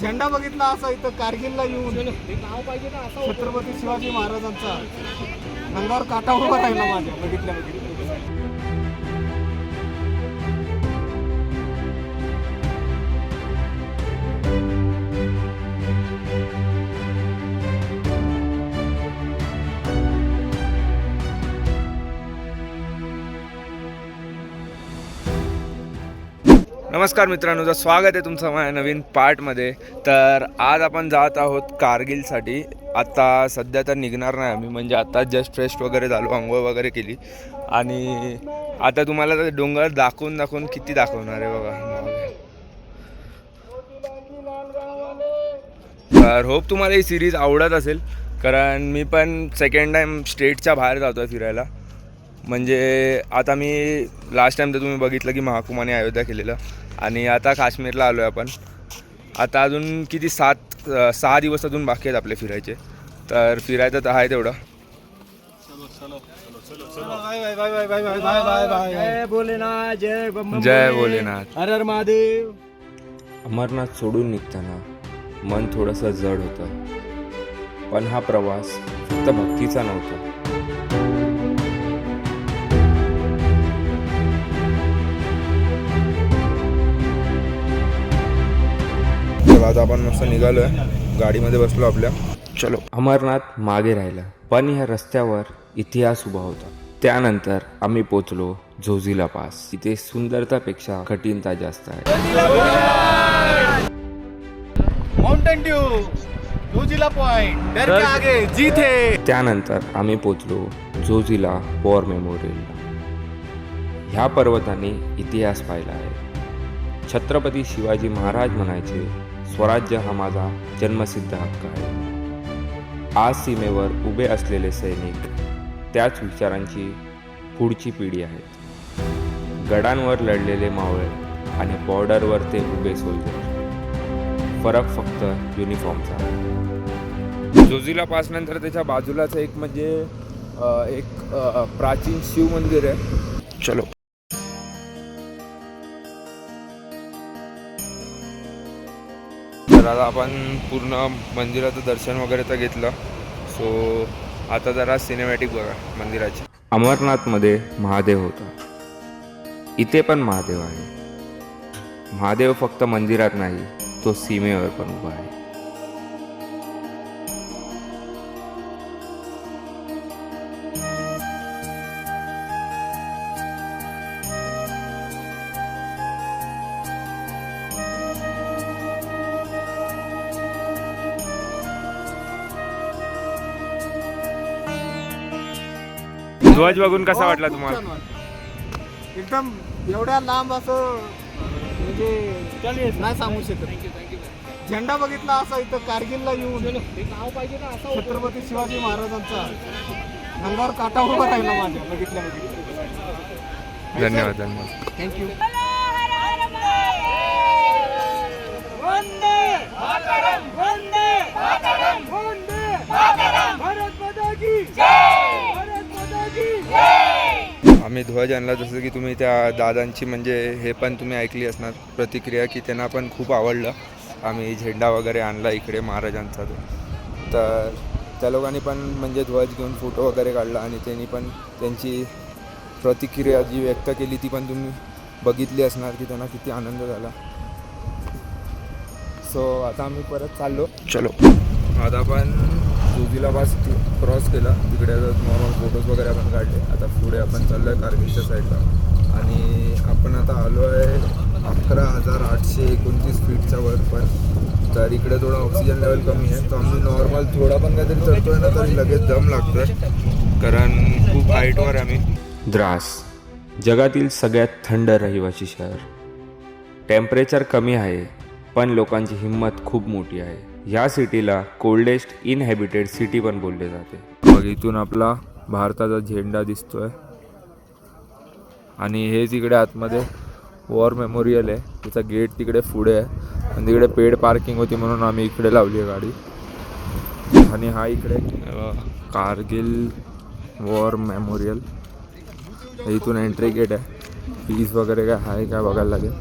झेंडा बघितला असा इथं कारगिलला येऊन छत्रपती शिवाजी महाराजांचा अंगावर काटा उभा राहिला माझ्या बघितल्या. नमस्कार मित्रांनो, स्वागत आहे तुमचं माझ्या नवीन पार्टमध्ये. तर आज आपण जात आहोत कारगिलसाठी. आता सध्या तर निघणार नाही आम्ही, म्हणजे आता जस्ट फ्रेश वगैरे झालो, आंघोळ वगैरे केली आणि आता तुम्हाला तर डोंगर दाखवून किती दाखवणार आहे बघा. तर होप तुम्हाला ही सिरीज आवडत असेल, कारण मी पण सेकंड टाईम स्टेटच्या बाहेर जातो आहे फिरायला. म्हणजे आता मी लास्ट टाईम तर तुम्ही बघितलं की महाकुमाने अयोध्या केलेलं, आणि आता काश्मीरला आलो आहे आपण. आता अजून किती 6 दिवस अजून बाकी आहेत आपले फिरायचे. तर फिरायचं तर आहे तेवढं. जय भोलेनाथ, जय भोलेनाथ, हर हर महादेव. अमरनाथ सोडून निघताना मन थोडंसं जड होतं, पण हा प्रवास फक्त भक्तीचा नव्हता. आता आपण मस्त निघालो आहे, गाडीमध्ये बसलो आपल्या. चलो. अमरनाथ मागे राहिला, पण ह्या रस्त्यावर इतिहास उभा होता. त्यानंतर आम्ही पोचलो झोजिला पास. इथे सुंदरतापेक्षा कठीणता जास्त आहे. माउंटेन ड्यू, झोजिला पॉइंट, डर के आगे जीत है. त्यानंतर आम्ही पोचलो झोजिला वॉर मेमोरियलला. ह्या पर्वताने इतिहास पाहिला आहे. छत्रपती शिवाजी महाराज म्हणायचे, स्वराज्य हा माझा जन्मसिद्ध हक्क आहे. आज सीमेवर उभे असलेले सैनिक त्याच विचारांची पुढची पिढी आहेत. गडांवर लढलेले मावळे आणि बॉर्डरवर ते उभे सोल्जर. फरक फक्त युनिफॉर्मचा आहे. झोजिला पास नंतर त्याच्या बाजूलाच एक म्हणजे एक प्राचीन शिव मंदिर आहे. चलो. तर आता आपण पूर्ण मंदिराचं दर्शन वगैरे तर घेतलं. सो आता जरा सिनेमॅटिक बघा मंदिराची. अमरनाथमध्ये महादेव होता, इथे पण महादेव आहे. महादेव फक्त मंदिरात नाही, तो सीमेवर पण उभा आहे. ध्वज बघून कसा वाटला तुम्हाला? एकदम एवढ्या लांब असं म्हणजे नाही सांगू शकत. झेंडा बघितला असा इथं कारगिलला येऊन छत्रपती शिवाजी महाराजांचा अंगावर काटा उभा राहिला माझ्या बघितल्या. धन्यवाद धन्यवाद, थँक्यू. आम्ही ध्वज आणला. जसं की तुम्ही त्या दादांची म्हणजे हे पण तुम्ही ऐकली असणार प्रतिक्रिया, की त्यांना पण खूप आवडलं. आम्ही झेंडा वगैरे आणला इकडे महाराजांचा तो. तर त्या लोकांनी पण म्हणजे ध्वज घेऊन फोटो वगैरे काढला, आणि त्यांनी पण त्यांची प्रतिक्रिया जी व्यक्त केली ती पण तुम्ही बघितली असणार, की त्यांना किती आनंद झाला. सो आता आम्ही परत चाललो. चलो. आता आपण झोजिला पास क्रॉस केला, तिकडे नॉर्मल फोटोज वगैरे आपण काढले. आता पुढे आपण चाललो आहे कारगिलच्या साईडला, आणि आपण आता आलो आहे 11,829 फीटच्या वर. पण तर इकडे थोडं ऑक्सिजन लेवल कमी आहे, तर आम्ही नॉर्मल थोडा पण काहीतरी चढतो आहे ना, तरी लगेच दम लागतो आहे, कारण खूप हाईटवर आम्ही. द्रास जगातील सगळ्यात थंड रहिवासी शहर. टेम्परेचर कमी आहे, पण लोकांची हिंमत खूप मोठी आहे. ह्या सिटीला कोल्डेस्ट इनहॅबिटेड सिटी पण बोलले जाते. मग इथून आपला भारताचा झेंडा दिसतोय, आणि हेच इकडे आतमध्ये वॉर मेमोरियल आहे. त्याचा गेट तिकडे पुढे आहे, आणि तिकडे पेड पार्किंग होती म्हणून आम्ही इकडे लावली आहे गाडी. आणि हा इकडे कारगिल वॉर मेमोरियल. इथून एंट्री गेट आहे. फीज वगैरे काय आहे काय बघायला लागेल.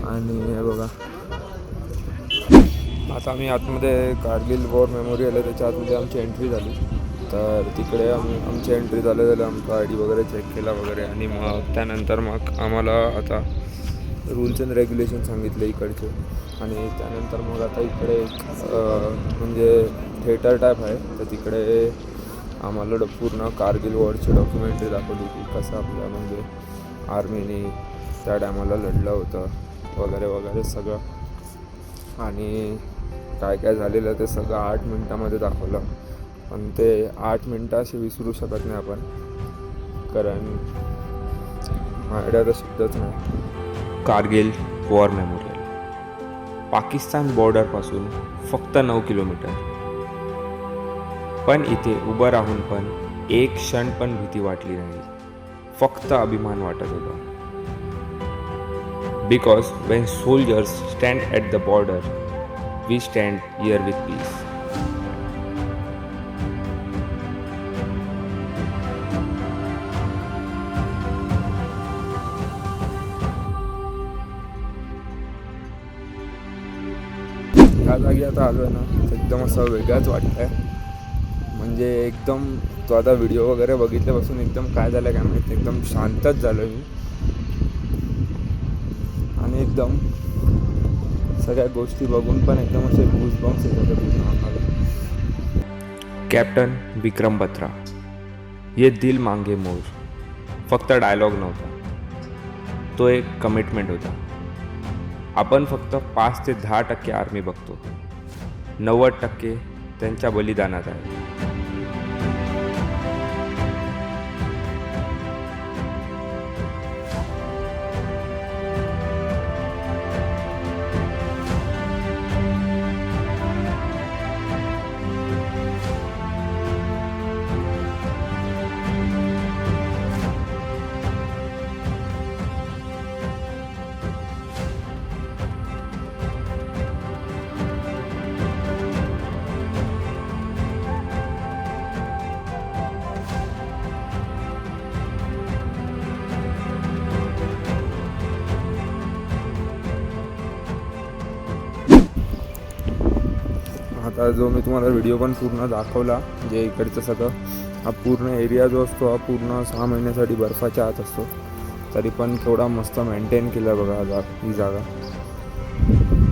आणि हे बघा, आता आम्ही आतमध्ये कारगिल वॉर मेमोरियल आहे त्याच्या आतमध्ये आमची एंट्री झाली. तर तिकडे आमची एंट्री झालं आमचा ID वगैरे चेक केला वगैरे. आणि मग त्यानंतर मग आम्हाला आता रूल्स अँड रेग्युलेशन सांगितले इकडचे. आणि त्यानंतर मग आता इकडे एक म्हणजे थिएटर टाईप आहे. तर तिकडे आम्हाला पूर्ण कारगिल वॉरची डॉक्युमेंटरी दाखवली की कसं आपलं म्हणजे आर्मीने त्या टायमाला लढलं होतं वगैरे वगैरे सगळं. आणि काय काय झालेलं ते सगळं 8 मिनटामध्ये दाखवलं. पण ते 8 मिनटं अशी विसरू शकत नाही आपण, कारण माझ्याकडे आता शब्दच नाही. कारगिल वॉर मेमोरियल पाकिस्तान बॉर्डरपासून फक्त 9 किलोमीटर. पण इथे उभं राहून पण एक क्षण पण भीती वाटली नाही, फक्त अभिमान वाटत होता. Because when soldiers stand at the border, we stand here with peace. ह्या जागी आता आलो आहे ना, एकदम असं वेगळाच वाटतं आहे. म्हणजे एकदम तो आता व्हिडिओ वगैरे बघितल्यापासून एकदम काय झालं काय माहिती, एकदम शांतच झालो मी. आणि एकदम सगळ्या गोष्टी बघून पण एकदम असे गूजबम्स येत होते पूर्ण अंगाला. कॅप्टन विक्रम बत्रा, ये दिल मांगे मोर फक्त डायलॉग नव्हता, तो एक कमिटमेंट होता. आपण फक्त 5 ते 10% आर्मी बघतो, 90% त्यांच्या बलिदानात आहे. आता जो मी तुम्हाला व्हिडिओ पण पूर्ण दाखवला, जे इकडचं सगळं हा पूर्ण एरिया जो असतो हा पूर्ण 6 महिन्यासाठी बर्फाच्या आत असतो. तरी पण केवढा मस्त मेंटेन केला बघा ही जागा.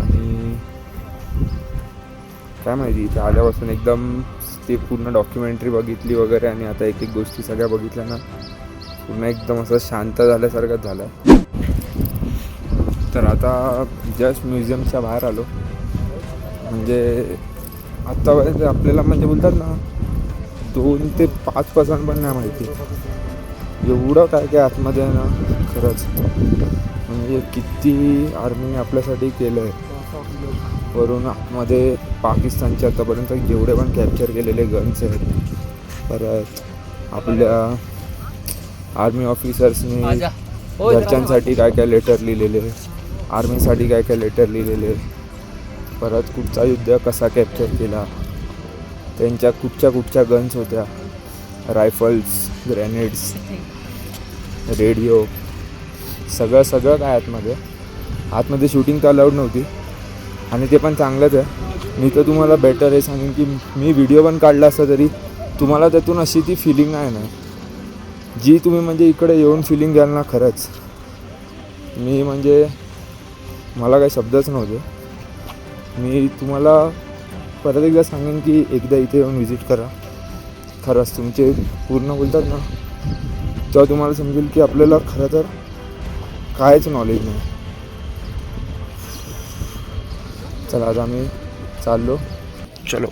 आणि काय माहिती इथे आल्यापासून एकदम ते पूर्ण डॉक्युमेंटरी बघितली वगैरे. आणि आता एक एक गोष्टी सगळ्या बघितल्या ना, पूर्ण एकदम असं शांत झाल्यासारखंच झालं. तर आता जस्ट म्युझियमच्या बाहेर आलो. म्हणजे आत्तापर्यंत आपल्याला म्हणजे बोलतात ना 2 ते 5% पण नाही माहिती एवढं काय काय आतमध्ये आहे ना. खरंच म्हणजे किती आर्मीने आपल्यासाठी केलं आहे. वरून आतमध्ये पाकिस्तानचे आतापर्यंत जेवढे पण कॅप्चर केलेले गन्स आहेत, परत आपल्या आर्मी ऑफिसर्सनी घरच्यांसाठी काय काय लेटर लिहिलेले, आर्मीसाठी काय काय लेटर लिहिलेले, परत कुठचा युद्ध कसा कॅप्चर केला, त्यांच्या कुठच्या गन्स होत्या, रायफल्स, ग्रेनेड्स, रेडिओ, सगळं काय आतमध्ये शूटिंग तर अलाउड नव्हती. आणि ते पण चांगलंच आहे. मी तर तुम्हाला बेटर हे सांगेन की मी व्हिडिओ पण काढला असता तरी तुम्हाला त्यातून अशी ती फिलिंग नाही ना जी तुम्ही म्हणजे इकडे येऊन फिलिंग द्याल ना. खरंच मी म्हणजे मला काही शब्दच नव्हते. मी तुम्हाला परत एकदा सांगेन की एकदा इथे येऊन व्हिजिट करा. खरंच तुमचे पूर्ण बोलतात ना, तेव्हा तुम्हाला समजेल की आपल्याला खरं तर कायच नॉलेज नाही. चला आता आम्ही चाललो. चलो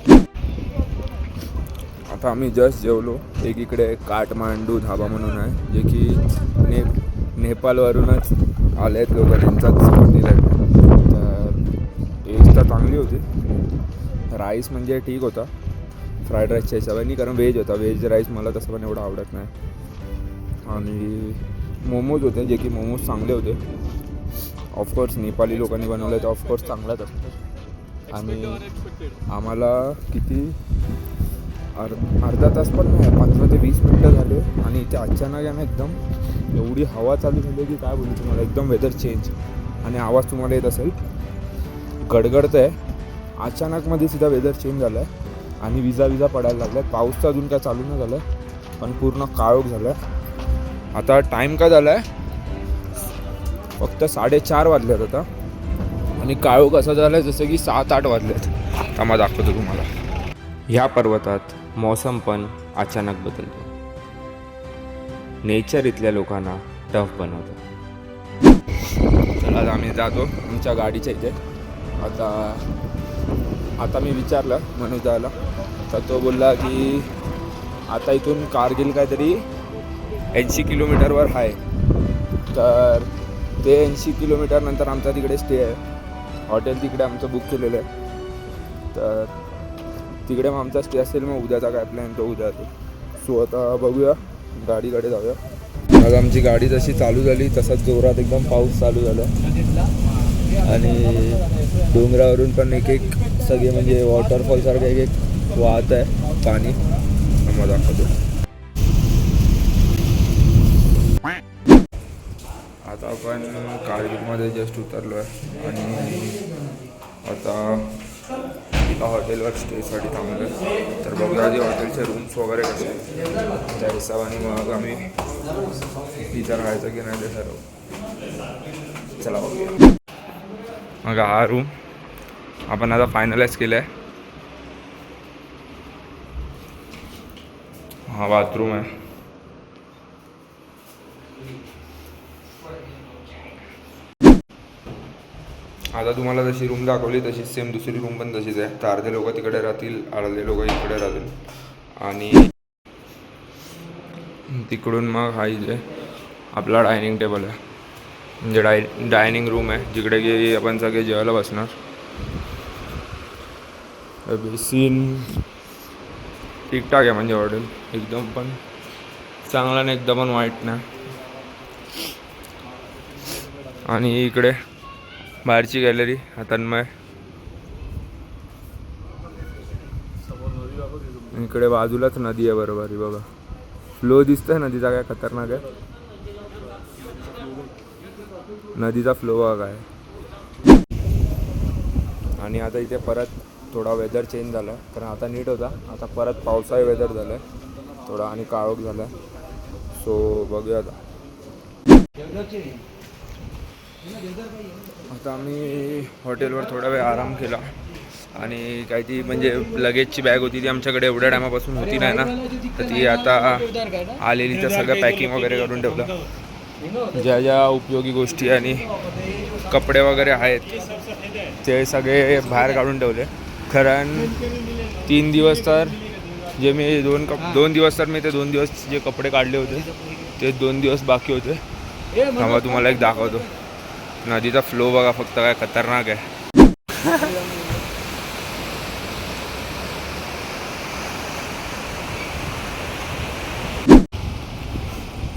आता आम्ही जस्ट जेवलो. एक इकडे काठमांडू धाबा म्हणून आहे, जे की नेपाळवरूनच आले आहेत लोक, त्यांचाच हॉटेल आहे. तर टेस्ट तर चांगली होती. राईस म्हणजे ठीक होता फ्राईड राईसच्या हिशोबाने, कारण व्हेज होता. व्हेज राईस मला तसं पण एवढं आवडत नाही. आणि मोमोज होते, जे की मोमोज चांगले होते. ऑफकोर्स नेपाळी लोकांनी बनवलं तर ऑफकोर्स चांगलाच असतं. आणि आम्हाला किती अर्धा तास पण नाही, 15 ते 20 मिनटं झाले आणि इथे अचानक आहे ना एकदम एवढी हवा चालू झाली की काय बोलू तुम्हाला, एकदम वेदर चेंज. आणि आवाज तुम्हाला येत असेल, गडगडतं आहे. अचानकमध्ये सुद्धा वेदर चेंज झालं आहे आणि विजा पडायला लागल्या. पाऊस तर अजून काय चालू नाही झालं आहे, पण पूर्ण काळोख झालं आहे. आता टाईम काय झाला आहे, फक्त 4:30 वाजलेत आता आणि काळोख असं झालं आहे जसं की 7-8 वाजलेत. थांबा दाखवतो तुम्हाला. ह्या पर्वतात मौसम पण अचानक बदलतो. नेचर इथल्या लोकांना टफ बनवतं. चला आता आम्ही जातो आमच्या गाडीच्या इथे. आता मी विचारलं मनोजाला, तर तो बोलला की आता इथून कारगिल काहीतरी 80 किलोमीटरवर आहे. तर ते 80 किलोमीटर नंतर आमचा तिकडे स्टे आहे. हॉटेल तिकडे आमचं बुक केलेलं आहे. तर तिकडे मग आमचा स्टे असेल. मग उद्याचा काय प्लॅन तो उद्या तो. सो आता बघूया, गाडीकडे जाऊया. मग आमची गाडी जशी चालू झाली तसाच जोरात एकदम पाऊस चालू झाला आणि डोंगरावरून पण एक सगळे म्हणजे वॉटरफॉलसारखं एक वाहत आहे पाणी. मग दाखवतो. आता आपण कारगिलमध्ये जस्ट उतरलो आहे आणि आता एका हॉटेलवर स्टेसाठी थांबलो आहे. तर बघूया आधी हॉटेलचे रूम्स वगैरे कसे, त्या हिशोबाने मग आम्ही तिथं राहायचं की नाही ते ठरवू. चला बघूया. मग हा रूम आपण आता फायनलाइज केला आहे. हा बाथरूम आहे. आता तुम्हाला जशी रूम दाखवली तशीच सेम दुसरी रूम पण तशीच आहे. तर अर्धे लोक तिकडे राहतील, अर्धे लोक इकडे राहतील. आणि तिकडून मग हा इथे आपला डायनिंग टेबल आहे, म्हणजे डायनिंग रूम आहे जिकडे की आपण सगळे जेवायला बसणार. बेसिन ठीकठाक आहे, म्हणजे हॉटेल एकदम पण चांगला नाही, एकदम पण वाईट नाही. आणि इकडे बाहेरची गॅलरी तन्मय, इकडे बाजूलाच नदी आहे बरोबर. ही बघा फ्लो दिसतोय नदीचा, काय खतरनाक आहे नदीचा फ्लो बघा काय. आणि आता इथे परत थोडा वेदर चेंज झाला आहे, कारण आता नीट होता, आता परत पावसाळी वेदर झालं आहे थोडा आणि काळोख झाला आहे. सो बघूया आता आम्ही हॉटेलवर थोडा वेळ आराम केला आणि काही ती म्हणजे लगेजची बॅग होती ती आमच्याकडे एवढ्या टायमापासून होती नाही ना, तर ती आता आलेली तर सगळं पॅकिंग वगैरे करून ठेवलं. ज्या ज्या उपयोगी गोष्टी आणि कपडे वगैरे आहेत ते सगळे बाहेर काढून ठेवले. कारण 3 दिवस तर जे मी 2 दिवस तर मी ते 2 दिवस जे कपडे काढले होते ते 2 दिवस बाकी होते. तेव्हा तुम्हाला एक दाखवतो. नदीचा फ्लो बघा फक्त, काय खतरनाक आहे.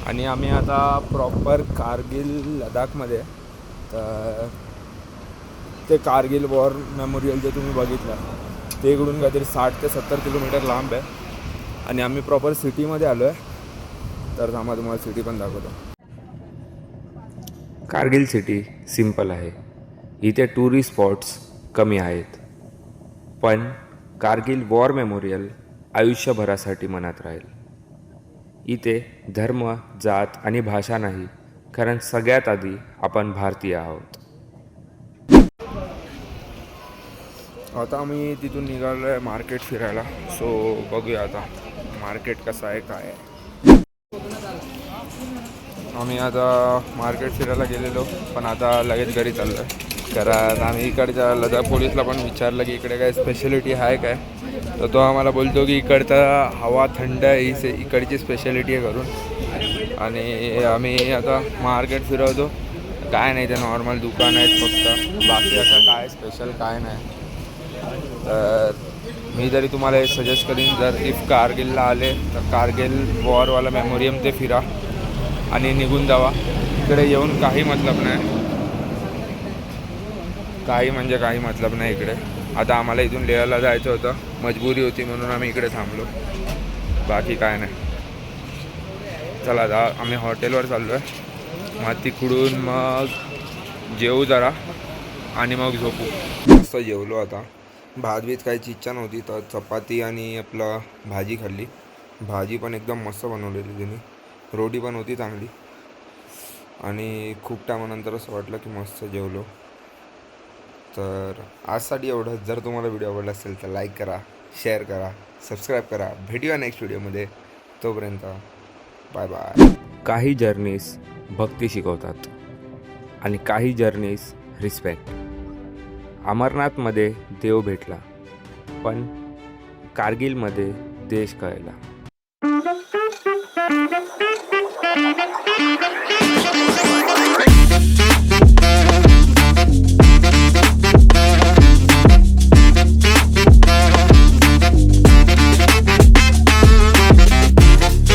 आणि आम्ही आता प्रॉपर कारगिल लडाखमध्ये. तर ते कारगिल वॉर मेमोरियल जे तुम्ही बघितलं ते इकडून काहीतरी 60 ते 70 किलोमीटर लांब आहे आणि आम्ही प्रॉपर सिटीमध्ये आलो आहे. तर थांबा तुम्हाला सिटी पण दाखवतो. कारगिल सिटी सिंपल आहे. इथे टुरिस्ट स्पॉट्स कमी आहेत, पण कारगिल वॉर मेमोरियल आयुष्यभरासाठी मनात राहील. इथे धर्म, जात आणि भाषा नाही, कारण सगळ्यात आधी आपण भारतीय आहोत. आता आम्ही तिथून निघालो आहे मार्केट फिरायला. सो बघूया आता मार्केट कसं आहे काय आहे. आम्ही आता मार्केट फिरायला गेलेलो, पण आता लगेच घरी चाललो आहे. कारण आम्ही इकडच्या लडाख पोलीसला पण विचारलं की इकडे काय स्पेशलिटी आहे काय, तर तो आम्हाला बोलतो की इकडचा हवा थंड आहे, ही इकडची स्पेशालिटी आहे करून. आणि आम्ही आता मार्केट फिरवतो. काय नाही, ते नॉर्मल दुकान आहेत फक्त, बाकी असं काय स्पेशल काय नाही. तर मी तरी तुम्हाला हे सजेस्ट करीन, जर इफ कारगिलला आले तर कारगिल वॉरवाला मेमोरियम ते फिरा आणि निघून जावा. इकडे येऊन काही मतलब नाही, काही म्हणजे काही मतलब नाही इकडे. आता आम्हाला इथून लेहला जायचं होतं, मजबुरी होती म्हणून आम्ही इकडे थांबलो, बाकी काय नाही. चला आता आम्ही हॉटेलवर चाललो आहे, मग तिकडून मग जेवू जरा आणि मग झोपू. मस्त जेवलो आता. भात बीत काहीची इच्छा नव्हती तर चपाती आणि आपलं भाजी खाल्ली. भाजी पण एकदम मस्त बनवलेली त्यांनी, रोटी पण होती चांगली आणि खूप टायमानंतर असं वाटलं की मस्त जेवलो. तर आजसाठी एवढं. जर तुम्हाला व्हिडिओ आवडला असेल तर लाईक करा, शेअर करा, सबस्क्राईब करा. भेटूया नेक्स्ट व्हिडिओमध्ये. तोपर्यंत बाय बाय. काही जर्नीज भक्ती शिकवतात आणि काही जर्नीज रिस्पेक्ट. अमरनाथमध्ये देव भेटला, पण कारगिलमध्ये देश कळला.